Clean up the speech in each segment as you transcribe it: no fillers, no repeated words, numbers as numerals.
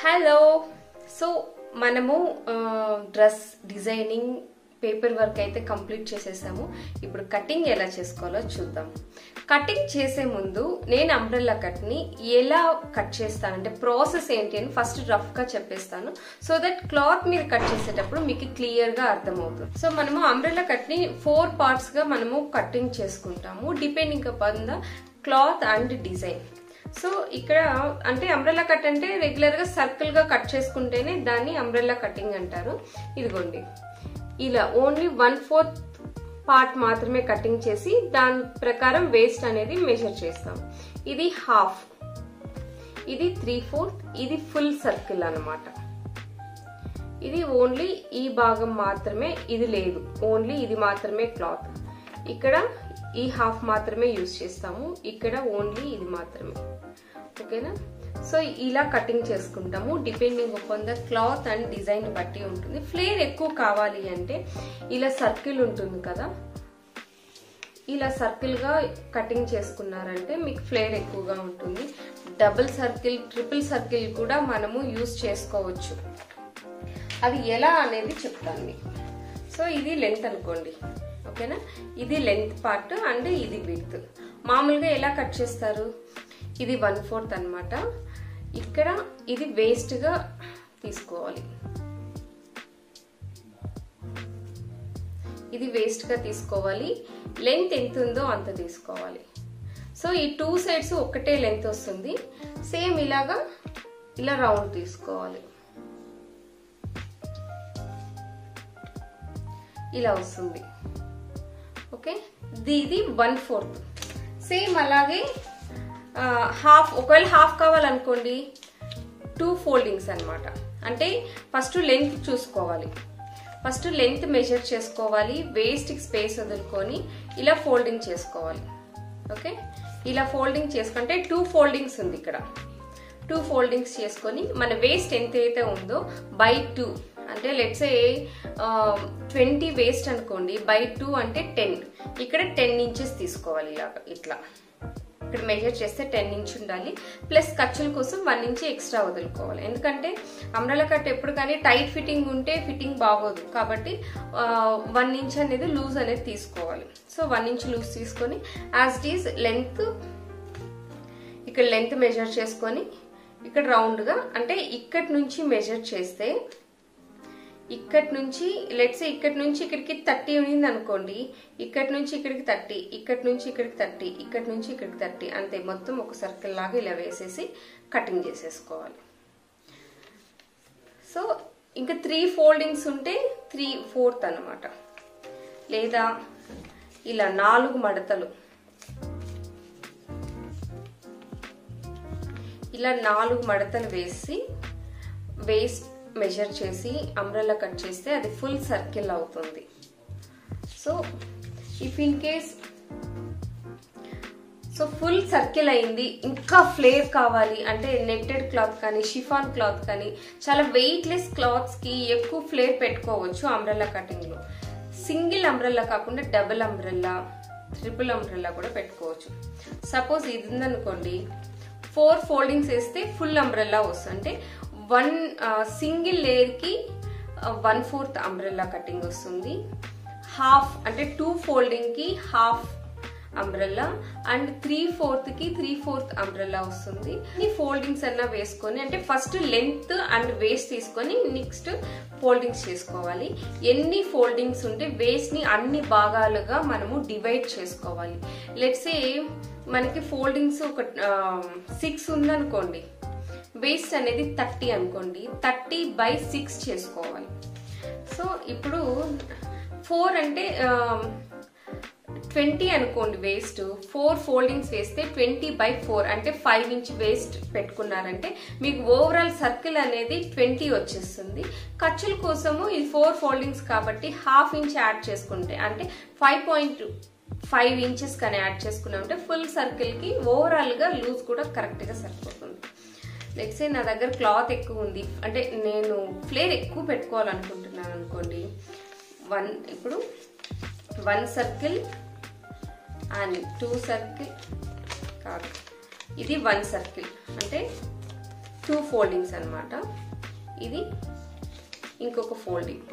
Hello so మనము dress designing paper work అయితే complete చేసేసాము. ఇప్పుడు కటింగ్ ఎలా చేసుకోవాలో చూద్దాం. కటింగ్ చేసే ముందు నేను అంబ్రెల్లా కట్ ని ఎలా కట్ చేస్తానంటే ప్రాసెస్ ఏంటి అని ఫస్ట్ రఫ్ గా చెప్పేస్తాను. సో దట్ క్లాత్ మీద కట్ చేసేటప్పుడు మీకు క్లియర్ గా అర్థమవుతుంది. సో మనము అంబ్రెల్లా కట్ ని 4 పార్ట్స్ గా మనము కటింగ్ చేసుకుంటాము depending upon the cloth and design. So ఇక్కడ అంటే అంబ్రెల్లా కట్ అంటే రెగ్యులర్ గా సర్కిల్ గా కట్ చేసుకుంటేనే దాన్ని అంబ్రెల్లా కటింగ్ అంటారు. ఇదిగోండి ఇలా ఓన్లీ 1/4 పార్ట్ మాత్రమే కటింగ్ చేసి దాని ప్రకారం వేస్ట్ అనేది మెజర్ చేస్తాం. ఇది హాఫ్, ఇది 3/4, ఇది ఫుల్ సర్కిల్ అన్నమాట. ఇది ఓన్లీ ఈ భాగం మాత్రమే, ఇది లేదు, ఓన్లీ ఇది మాత్రమే క్లాత్. ఇక్కడ ఈ హాఫ్ మాత్రమే యూజ్ చేస్తాము, ఇక్కడ ఓన్లీ ఇది మాత్రమే. ఓకేనా? సో ఇలా కటింగ్ చేసుకుంటాము depending upon the cloth and design బట్టి ఉంటుంది. ఫ్లేర్ ఎక్కువ కావాలి అంటే ఇలా సర్కిల్ ఉంటుంది కదా, ఇలా సర్కిల్ గా కటింగ్ చేసుకున్నారంటే మీకు ఫ్లేర్ ఎక్కువగా ఉంటుంది. డబుల్ సర్కిల్, ట్రిపుల్ సర్కిల్ కూడా మనము యూజ్ చేసుకోవచ్చు. అది ఎలా అనేది చెప్తాను మీకు. సో ఇది లెంత్ అనుకోండి, ఓకేనా? ఇది లెంత్ పార్ట్ అండ్ ఇది విడ్త్. మామూలుగా ఎలా కట్ చేస్తారు? ఇది 1/4 అన్నమాట. ఇక్కడ ఇది వేస్ట్ గా తీసుకోవాలి, ఇది వేస్ట్ గా తీసుకోవాలి. లెంత్ ఎంత ఉందో అంత తీసుకోవాలి. సో ఈ 2 సైడ్స్ ఒకటే లెంత్ వస్తుంది. సేమ్ ఇలాగా ఇలా రౌండ్ తీసుకోవాలి, ఇలా వస్తుంది. ఓకే, ఇది 1/4. సేమ్ అలాగే హాఫ్, ఒకవేళ హాఫ్ కావాలనుకోండి 2 ఫోల్డింగ్స్ అన్నమాట. అంటే ఫస్ట్ లెంత్ చూసుకోవాలి, ఫస్ట్ లెంత్ మెజర్ చేసుకోవాలి, వేస్ట్ స్పేస్ వదులుకొని ఇలా ఫోల్డింగ్ చేసుకోవాలి. ఓకే, ఇలా ఫోల్డింగ్ చేసుకుంటే 2 ఫోల్డింగ్స్ ఉంది ఇక్కడ. 2 ఫోల్డింగ్స్ చేసుకొని మన వేస్ట్ ఎంత అయితే ఉందో by 2 అంటే లెట్స్ సే 20 వేస్ట్ అనుకోండి, by 2 అంటే 10. ఇక్కడ 10 ఇంచెస్ తీసుకోవాలి. ఇట్లా ఇక్కడ మెజర్ చేస్తే 10 ఇంచ్ ఉండాలి. ప్లస్ ఖర్చుల కోసం 1 ఇంచ్ ఎక్స్ట్రా వదులుకోవాలి. ఎందుకంటే అంబ్రెల్లా కట్ ఎప్పుడు కానీ టైట్ ఫిట్టింగ్ ఉంటే ఫిట్టింగ్ బాగోదు, కాబట్టి 1 ఇంచ్ అనేది లూజ్ అనేది తీసుకోవాలి. సో 1 ఇంచ్ లూజ్ తీసుకొని యాజ్ ఇట్ ఈస్ లెంత్, ఇక్కడ లెంత్ మెజర్ చేసుకొని ఇక్కడ రౌండ్ గా, అంటే ఇక్కడి నుంచి మెజర్ చేస్తే ఇక్కడి నుంచి లెట్స్ ఇక్కడి నుంచి ఇక్కడికి 30 ఉంది అనుకోండి, ఇక్కడి నుంచి ఇక్కడికి 30, ఇక్కడి నుంచి ఇక్కడికి 30, ఇక్కడి నుంచి ఇక్కడికి 30, అంతే. మొత్తం ఒక సర్కిల్ లాగా ఇలా వేసేసి కటింగ్ చేసేసుకోవాలి. సో ఇంకా 3 ఫోల్డింగ్స్ ఉంటే 3/4 అన్నమాట. లేదా ఇలా 4 మడతలు, ఇలా 4 మడతలు వేసి వేస్ట్ మెజర్ చేసి అంబ్రెల్లా కట్ చేస్తే అది ఫుల్ సర్కిల్ అవుతుంది. So if in case full circle అయింది, ఇంకా ఫ్లేర్ కావాలి అంటే నెట్టెడ్ క్లాత్ కానీ షిఫాన్ క్లాత్ కానీ చాలా వెయిట్లెస్ క్లాత్స్ కి ఎక్కువ ఫ్లేర్ పెట్టుకోవచ్చు అంబ్రెల్లా కటింగ్ లో. సింగిల్ అంబ్రెల్లా కాకుండా డబుల్ అంబ్రెల్లా, ట్రిపుల్ అంబ్రెల్లా కూడా పెట్టుకోవచ్చు. సపోజ్ ఇది ఉందనుకోండి, 4 ఫోల్డింగ్స్ వేస్తే ఫుల్ అంబ్రెల్లా వస్తుంది. అంటే సింగిల్ లేయర్ కి 1/4 అంబ్రెల్లా కటింగ్ వస్తుంది. హాఫ్ అంటే 2 ఫోల్డింగ్ కి హాఫ్ అంబ్రెల్లా అండ్ 3/4 కి 3/4 అంబ్రెల్లా వస్తుంది. ఈ ఫోల్డింగ్స్ అన్నా వేసుకొని, అంటే ఫస్ట్ లెంత్ అండ్ వేస్ట్ తీసుకొని నెక్స్ట్ ఫోల్డింగ్స్ చేసుకోవాలి. ఎన్ని ఫోల్డింగ్స్ ఉంటే వేస్ట్ ని అన్ని భాగాలుగా మనము డివైడ్ చేసుకోవాలి. లెట్స్ సే మనకి ఫోల్డింగ్స్ ఒక 6 ఉందనుకోండి, వేస్ట్ అనేది 30 అనుకోండి, 30/6 చేసుకోవాలి. సో ఇప్పుడు 4 అంటే 20 అనుకోండి వేస్ట్, 4 ఫోల్డింగ్స్ వేస్తే 20/4 అంటే 5 ఇంచ్ వేస్ట్ పెట్టుకున్నారంటే మీకు ఓవరాల్ సర్కిల్ అనేది 20 వచ్చేస్తుంది. ఖర్చుల కోసము ఇది 4 ఫోల్డింగ్స్ కాబట్టి ½ ఇంచ్ యాడ్ చేసుకుంటే అంటే 5.5 ఇంచెస్ కానీ యాడ్ చేసుకున్నామంటే ఫుల్ సర్కిల్ కి ఓవరాల్ గా లూజ్ కూడా కరెక్ట్ గా సరిపోతుంది. లెట్స్ సే నా దగ్గర క్లాత్ ఎక్కువ ఉంది, అంటే నేను ఫ్లేర్ ఎక్కువ పెట్టుకోవాలనుకుంటున్నాను అనుకోండి, ఇప్పుడు 1 సర్కిల్ అండ్ 2 సర్కిల్ కాదు, ఇది 1 సర్కిల్ అంటే 2 ఫోల్డింగ్స్ అన్నమాట. ఇది ఇంకొక ఫోల్డింగ్,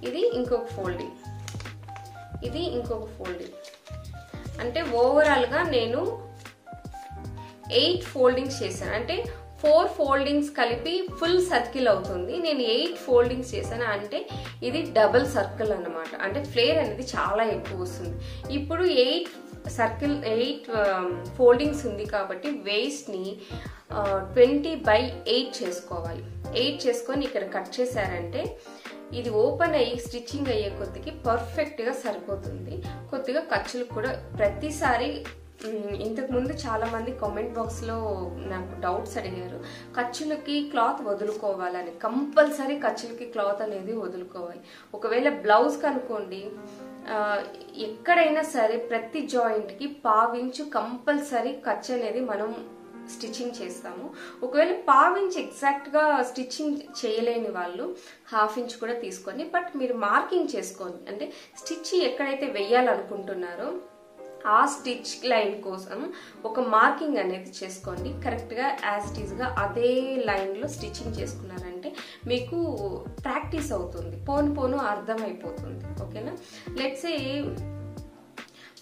ఇది ఇంకొక ఫోల్డింగ్, ఇది ఇంకొక ఫోల్డింగ్. అంటే ఓవరాల్గా నేను 8 ఫోల్డింగ్స్ చేశాను. అంటే 4 ఫోల్డింగ్స్ కలిపి ఫుల్ సర్కిల్ అవుతుంది. నేను 8 ఫోల్డింగ్స్ చేశాను. అంటే ఇది డబుల్ సర్కిల్ అన్నమాట. అంటే ఫ్లేర్ అనేది చాలా ఎక్కువ వస్తుంది. ఇప్పుడు 8 ఫోల్డింగ్స్ ఉంది కాబట్టి వేస్ట్ని 20/8 చేసుకోవాలి. 8 చేసుకొని ఇక్కడ కట్ చేశారంటే ఇది ఓపెన్ అయ్యి స్టిచ్చింగ్ అయ్యే కొద్దికి పర్ఫెక్ట్గా సరిపోతుంది. కొద్దిగా ఖర్చులు కూడా ప్రతిసారి ఇంతకుముందు చాలా మంది కామెంట్ బాక్స్లో నాకు డౌట్స్ అడిగారు, ఖర్చులకి క్లాత్ వదులుకోవాలని. కంపల్సరీ ఖర్చులకి క్లాత్ అనేది వదులుకోవాలి. ఒకవేళ బ్లౌజ్ కనుకోండి, ఎక్కడైనా సరే ప్రతి జాయింట్కి 1/2 ఇంచు కంపల్సరీ ఖర్చు అనేది మనం స్టిచ్చింగ్ చేస్తాము. ఒకవేళ 1/2 ఇంచ్ ఎగ్జాక్ట్గా స్టిచ్చింగ్ చేయలేని వాళ్ళు 1/2 ఇంచ్ కూడా తీసుకొని, బట్ మీరు మార్కింగ్ చేసుకోండి. అంటే స్టిచ్ ఎక్కడైతే వేయాలనుకుంటున్నారో ఆ స్టిచ్ లైన్ కోసం ఒక మార్కింగ్ అనేది చేసుకోండి. కరెక్ట్గా యాజ్ ఇట్ ఈస్గా అదే లైన్లో స్టిచ్చింగ్ చేసుకున్నారంటే మీకు ప్రాక్టీస్ అవుతుంది, పోను పోను అర్థమైపోతుంది. ఓకేనా? Let's say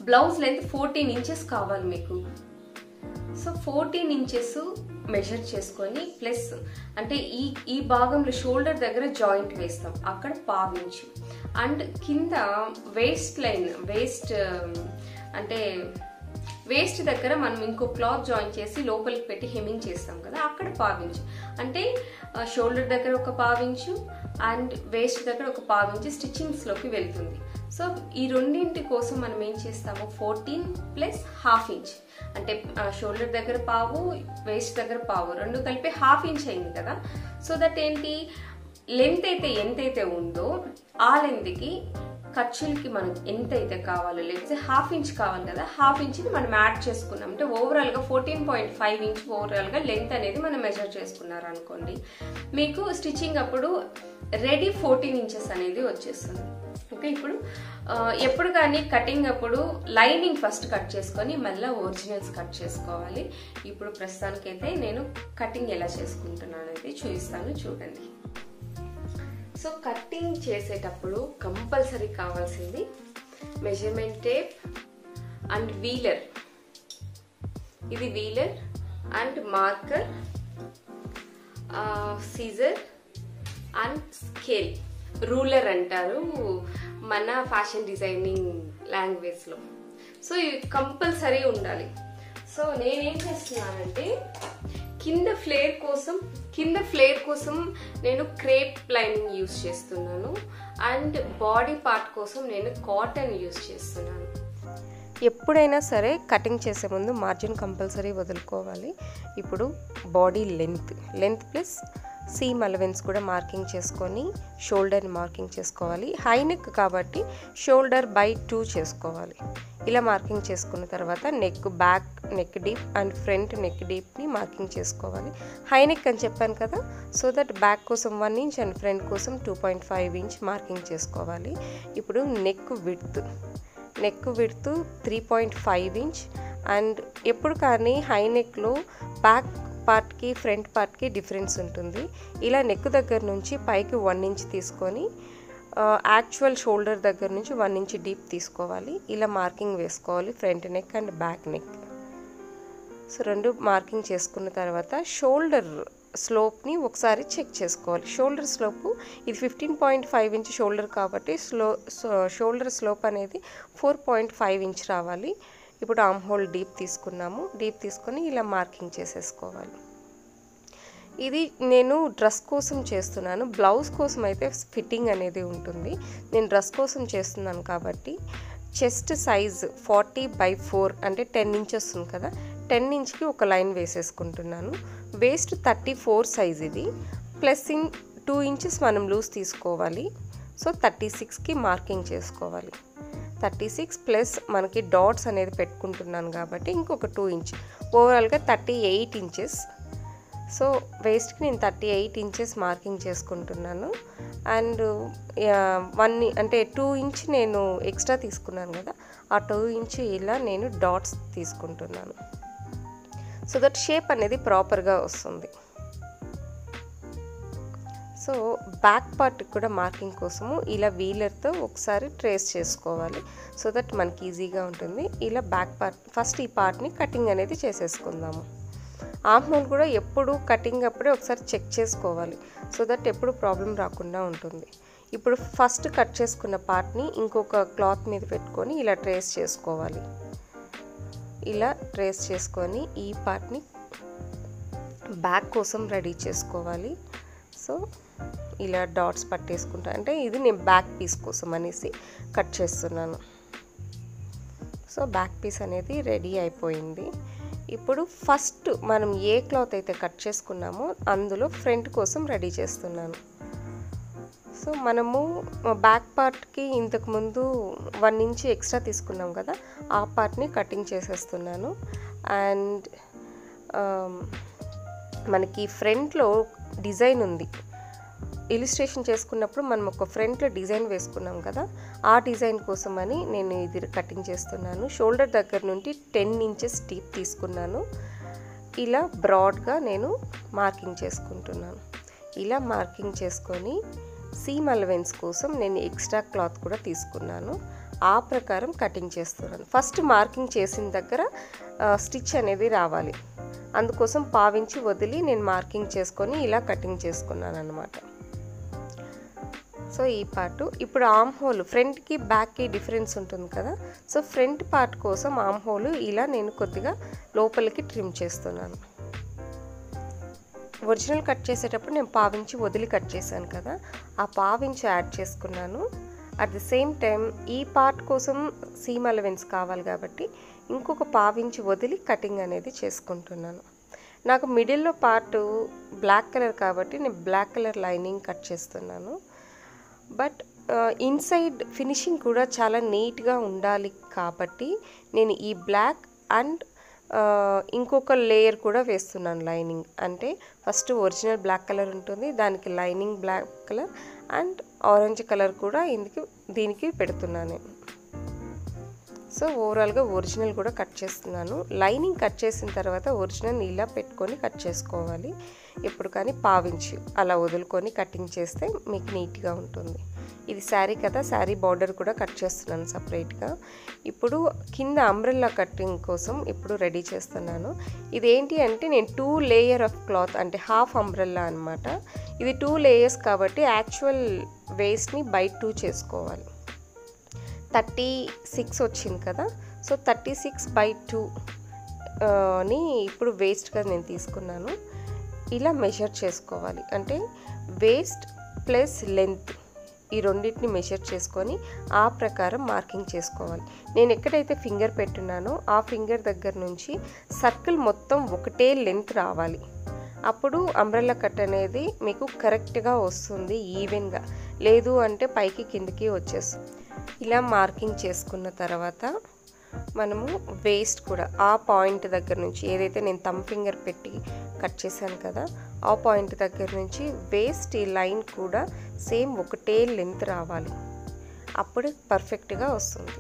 blouse length 14 inches కావాలి మీకు. సో 14 ఇంచెస్ మెజర్ చేసుకొని ప్లస్ అంటే ఈ భాగంలో షోల్డర్ దగ్గర జాయింట్ వేస్తాం, అక్కడ 1/2 ఇంచు. అండ్ కింద వేస్ట్ లైన్, అంటే వేస్ట్ దగ్గర మనం ఇంకో క్లాత్ జాయిన్ చేసి లోపలికి పెట్టి హెమ్మింగ్ చేస్తాం కదా, అక్కడ 1/2 ఇంచు. అంటే షోల్డర్ దగ్గర ఒక 1/2 ఇంచు అండ్ వేస్ట్ దగ్గర ఒక 1/2 ఇంచు స్టిచ్చింగ్స్లోకి వెళ్తుంది. సో ఈ రెండింటి కోసం మనం ఏం చేస్తాము, 14 + 1/2 ఇంచ్. అంటే షోల్డర్ దగ్గర 1/2, వేస్ట్ దగ్గర 1/2, రెండు కలిపి 1/2 ఇంచ్ అయింది కదా. సో దట్ ఏంటి, లెంత్ అయితే ఎంతైతే ఉందో ఆ లెంత్కి ఖర్చులకి మనకి ఎంతైతే కావాలో, లేకపోతే 1/2 ఇంచ్ కావాలి కదా, 1/2 ఇంచ్ని మనం యాడ్ చేసుకున్నాం అంటే ఓవరాల్గా 14.5 ఇంచ్ ఓవరాల్గా లెంత్ అనేది మనం మెజర్ చేసుకున్నారు అనుకోండి, మీకు స్టిచ్చింగ్ అప్పుడు రెడీ 14 ఇంచెస్ అనేది వచ్చేస్తుంది. ఓకే, ఇప్పుడు ఎప్పుడు కానీ కటింగ్ అప్పుడు లైనింగ్ ఫస్ట్ కట్ చేసుకొని మళ్ళీ ఒరిజినల్స్ కట్ చేసుకోవాలి. ఇప్పుడు ప్రస్తుతానికైతే నేను కటింగ్ ఎలా చేసుకుంటున్నాను అనేది చూపిస్తాను, చూడండి. సో కటింగ్ చేసేటప్పుడు కంపల్సరీ కావాల్సింది మెజర్మెంట్ టేప్ అండ్ వీలర్. ఇది wheeler and marker, scissor and scale. Ruler అంటారు మన ఫ్యాషన్ డిజైనింగ్ లాంగ్వేజ్లో. సో ఇవి కంపల్సరీ ఉండాలి. సో నేనేం చేస్తున్నానంటే కింద ఫ్లేర్ కోసం నేను క్రేప్ లైనింగ్ యూజ్ చేస్తున్నాను అండ్ బాడీ పార్ట్ కోసం నేను కాటన్ యూజ్ చేస్తున్నాను. ఎప్పుడైనా సరే కటింగ్ చేసే ముందు మార్జిన్ కంపల్సరీ వదులుకోవాలి. ఇప్పుడు body length plus seam allowance కూడా మార్కింగ్ చేసుకొని షోల్డర్ని మార్కింగ్ చేసుకోవాలి. హై నెక్ కాబట్టి షోల్డర్ బై 2 చేసుకోవాలి. ఇలా మార్కింగ్ చేసుకున్న తర్వాత back neck deep and front neck డీప్ని మార్కింగ్ చేసుకోవాలి. హై నెక్ అని చెప్పాను కదా, సో దట్ బ్యాక్ కోసం 1 ఇంచ్ అండ్ ఫ్రంట్ కోసం 2.5 ఇంచ్ మార్కింగ్ చేసుకోవాలి. ఇప్పుడు నెక్ విడ్త్ 3.5 ఇంచ్. అండ్ ఎప్పుడు కానీ హై నెక్లో బ్యాక్ పార్ట్కి ఫ్రంట్ పార్ట్కి డిఫరెన్స్ ఉంటుంది. ఇలా నెక్ దగ్గర నుంచి పైకి 1 ఇంచ్ తీసుకొని యాక్చువల్ షోల్డర్ దగ్గర నుంచి 1 ఇంచ్ డీప్ తీసుకోవాలి. ఇలా మార్కింగ్ వేసుకోవాలి front neck and back neck. So రెండు మార్కింగ్ చేసుకున్న తర్వాత షోల్డర్ స్లోప్ని ఒకసారి చెక్ చేసుకోవాలి. షోల్డర్ స్లోపు ఇది 15.5 ఇంచ్ షోల్డర్ కాబట్టి షోల్డర్ స్లోప్ అనేది 4.5 ఇంచ్ రావాలి. ఇప్పుడు ఆర్మ్ హోల్ డీప్ తీసుకున్నాము. డీప్ తీసుకొని ఇలా మార్కింగ్ చేసేసుకోవాలి. ఇది నేను డ్రెస్ కోసం చేస్తున్నాను, బ్లౌజ్ కోసం అయితే ఫిట్టింగ్ అనేది ఉంటుంది. నేను డ్రెస్ కోసం చేస్తున్నాను కాబట్టి చెస్ట్ సైజ్ 40/4 అంటే 10 ఇంచెస్ ఉంది కదా, 10 ఇంచ్కి ఒక లైన్ వేసేసుకుంటున్నాను. వేస్ట్ 34 సైజ్ ఇది, ప్లస్ 2 ఇంచెస్ మనం లూజ్ తీసుకోవాలి. సో 36కి మార్కింగ్ చేసుకోవాలి. 36 ప్లస్ మనకి డాట్స్ అనేది పెట్టుకుంటున్నాను కాబట్టి ఇంకొక 2 ఇంచ్, ఓవరాల్గా 38 ఇంచెస్. సో వేస్ట్కి నేను 38 ఇంచెస్ మార్కింగ్ చేసుకుంటున్నాను. అండ్ 2 ఇంచ్ నేను ఎక్స్ట్రా తీసుకున్నాను కదా, ఆ 2 ఇంచ్ ఇలా నేను డాట్స్ తీసుకుంటున్నాను. సో దట్ షేప్ అనేది ప్రాపర్గా వస్తుంది. సో బ్యాక్ పార్ట్ కూడా మార్కింగ్ కోసము ఇలా వీలర్తో ఒకసారి ట్రేస్ చేసుకోవాలి. సో దట్ మనకి ఈజీగా ఉంటుంది. ఇలా బ్యాక్ పార్ట్ ఫస్ట్ ఈ పార్ట్ని కటింగ్ అనేది చేసేసుకుందాము. ఆర్మ్ హోల్ కూడా ఎప్పుడు కటింగ్ అప్పుడే ఒకసారి చెక్ చేసుకోవాలి. సో దట్ ఎప్పుడు ప్రాబ్లం రాకుండా ఉంటుంది. ఇప్పుడు ఫస్ట్ కట్ చేసుకున్న పార్ట్ని ఇంకొక క్లాత్ మీద పెట్టుకొని ఇలా ట్రేస్ చేసుకోవాలి. ఇలా ట్రేస్ చేసుకొని ఈ పార్ట్ని బ్యాక్ కోసం రెడీ చేసుకోవాలి. సో ఇలా డాట్స్ పట్టేసుకుంటా, అంటే ఇది నేను బ్యాక్ పీస్ కోసం అనేసి కట్ చేస్తున్నాను. సో బ్యాక్ పీస్ అనేది రెడీ అయిపోయింది. ఇప్పుడు ఫస్ట్ మనం ఏ క్లాత్ అయితే కట్ చేసుకున్నామో అందులో ఫ్రంట్ కోసం రెడీ చేస్తున్నాను. సో మనము బ్యాక్ పార్ట్కి ఇంతకుముందు 1 ఇంచ్ ఎక్స్ట్రా తీసుకున్నాం కదా, ఆ పార్ట్ని కటింగ్ చేసేస్తున్నాను. అండ్ మనకి ఫ్రంట్లో డిజైన్ ఉంది. ఇలిస్ట్రేషన్ చేసుకున్నప్పుడు మనం ఒక ఫ్రంట్లో డిజైన్ వేసుకున్నాం కదా, ఆ డిజైన్ కోసం అని నేను ఇది కటింగ్ చేస్తున్నాను. షోల్డర్ దగ్గర నుండి 10 ఇంచెస్ డీప్ తీసుకున్నాను. ఇలా బ్రాడ్గా నేను మార్కింగ్ చేసుకుంటున్నాను. ఇలా మార్కింగ్ చేసుకొని సీమ్ అలవెన్స్ కోసం నేను ఎక్స్ట్రా క్లాత్ కూడా తీసుకున్నాను. ఆ ప్రకారం కటింగ్ చేస్తున్నాను. ఫస్ట్ మార్కింగ్ చేసిన దగ్గర స్టిచ్ అనేది రావాలి. అందుకోసం పావించి వదిలి నేను మార్కింగ్ చేసుకొని ఇలా కటింగ్ చేసుకున్నాను అన్నమాట. సో ఈ పార్ట్ ఇప్పుడు ఆర్మ్ హోల్ ఫ్రంట్కి బ్యాక్కి డిఫరెన్స్ ఉంటుంది కదా, సో ఫ్రంట్ పార్ట్ కోసం ఆర్మ్ హోల్ ఇలా నేను కొద్దిగా లోపలికి ట్రిమ్ చేస్తున్నాను. ఒరిజినల్ కట్ చేసేటప్పుడు నేను పావించి వదిలి కట్ చేశాను కదా, ఆ పావించి యాడ్ చేసుకున్నాను. అట్ ది సేమ్ టైం ఈ పార్ట్ కోసం సీమ్ అలవెన్స్ కావాలి కాబట్టి ఇంకొక పావించి వదిలి కటింగ్ అనేది చేసుకుంటున్నాను. నాకు మిడిల్లో పార్ట్ బ్లాక్ కలర్ కాబట్టి నేను బ్లాక్ కలర్ లైనింగ్ కట్ చేస్తున్నాను. బట్ ఇన్సైడ్ ఫినిషింగ్ కూడా చాలా నీట్గా ఉండాలి కాబట్టి నేను ఈ బ్లాక్ అండ్ ఇంకొక లేయర్ కూడా వేస్తున్నాను లైనింగ్. అంటే ఫస్ట్ ఒరిజినల్ బ్లాక్ కలర్ ఉంటుంది, దానికి lining black colour and orange colour కూడా దీనికి పెడుతున్నాను నేను. సో ఓవరాల్గా ఒరిజినల్ కూడా కట్ చేస్తున్నాను. లైనింగ్ కట్ చేసిన తర్వాత ఒరిజినల్ ఇలా పెట్టుకొని కట్ చేసుకోవాలి. ఎప్పుడు కానీ పావించి అలా వదులుకొని కటింగ్ చేస్తే మీకు నీట్గా ఉంటుంది. ఇది శారీ కదా, శారీ బార్డర్ కూడా కట్ చేస్తున్నాను సపరేట్గా. ఇప్పుడు కింద అంబ్రెల్లా కటింగ్ కోసం ఇప్పుడు రెడీ చేస్తున్నాను. ఇదేంటి అంటే నేను 2 లేయర్ ఆఫ్ క్లాత్ అంటే హాఫ్ అంబ్రెల్లా అనమాట. ఇది 2 లేయర్స్ కాబట్టి యాక్చువల్ వేస్ట్ని బై 2 చేసుకోవాలి. 36 వచ్చింది కదా, సో 36/2ని ఇప్పుడు వేస్ట్గా నేను తీసుకున్నాను. ఇలా మెజర్ చేసుకోవాలి. అంటే వేస్ట్ ప్లస్ లెంత్ ఈ రెండింటిని మెజర్ చేసుకొని ఆ ప్రకారం మార్కింగ్ చేసుకోవాలి. నేను ఎక్కడైతే ఫింగర్ పెట్టున్నానో ఆ ఫింగర్ దగ్గర నుంచి సర్కిల్ మొత్తం ఒకటే లెంత్ రావాలి. అప్పుడు అంబ్రెల్లా కట్ అనేది మీకు కరెక్ట్గా వస్తుంది, ఈవెన్గా. లేదు అంటే పైకి కిందకి వచ్చేస్తుంది. ఇలా మార్కింగ్ చేసుకున్న తర్వాత మనము వేస్ట్ కూడా ఆ పాయింట్ దగ్గర నుంచి ఏదైతే నేను థంబ్ ఫింగర్ పెట్టి కట్ చేశాను కదా, ఆ పాయింట్ దగ్గర నుంచి వేస్ట్ ఈ లైన్ కూడా సేమ్ ఒకటే లెంత్ రావాలి. అప్పుడు పర్ఫెక్ట్గా వస్తుంది.